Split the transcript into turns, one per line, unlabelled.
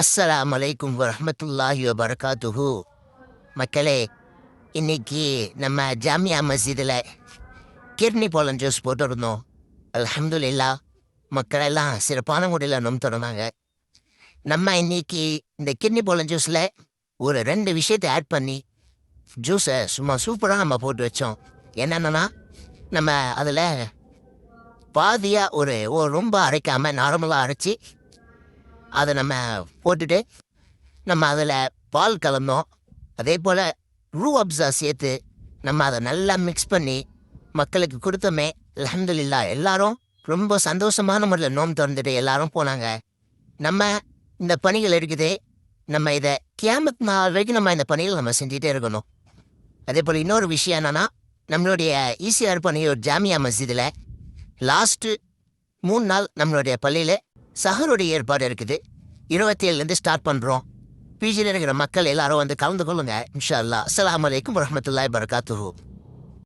அஸ்ஸலாமு அலைக்கும் வரஹ்மத்துல்லாஹி வபரகாத்துஹு. மக்களே, இன்னைக்கு நம்ம ஜாமியா மஸ்ஜிதில் கிர்னி பழம் ஜூஸ் போட்டிருந்தோம். அல்ஹம்துலில்லாஹ், மக்கள் எல்லாம் சிறப்பான முறையில் நோம்பு திறந்தாங்க. நம்ம இன்னைக்கு இந்த கிர்னி பழம் ஜூஸில் ஒரு 2 விஷயத்தை ஆட் பண்ணி ஜூஸை சும்மா சூப்பராக நம்ம போட்டு வச்சோம். என்னென்னா, நம்ம அதில் பாதியாக ஒரு ரொம்ப அரைக்காமல் நார்மலாக அரைச்சி அதை நம்ம போட்டுட்டு நம்ம அதில் பால் கலந்தோம். அதே போல் ரூ அப்ஸா சேர்த்து நம்ம அதை நல்லா மிக்ஸ் பண்ணி மக்களுக்கு கொடுத்தோமே. அல்ஹம்துலில்லாஹ், எல்லாரும் ரொம்ப சந்தோஷமான முறையில் நோம்பு திறந்துட்டு எல்லாரும் போனாங்க. நம்ம இந்த பணிகள் இருக்குது, நம்ம இதை கியாமத் நாள் வரைக்கும் நம்ம இந்த பணிகள் நம்ம செஞ்சுட்டே இருக்கணும். அதே போல் இன்னொரு விஷயம் என்னென்னா, நம்மளுடைய ஈசிஆர் பணியூர் ஜாமியா மஸ்ஜிதில் லாஸ்ட்டு 3 நாள் நம்மளுடைய பள்ளியில் சஹருடைய ஏற்பாடு இருக்குது. 27லேருந்து ஸ்டார்ட் பண்ணுறோம். பிஜியில் இருக்கிற மக்கள் எல்லாரும் வந்து கலந்து கொள்ளுங்க இன்ஷா அல்லாஹ். அஸ்ஸலாமு அலைக்கும் வரஹ்மத்துல்லாஹி வபரகாத்துஹு.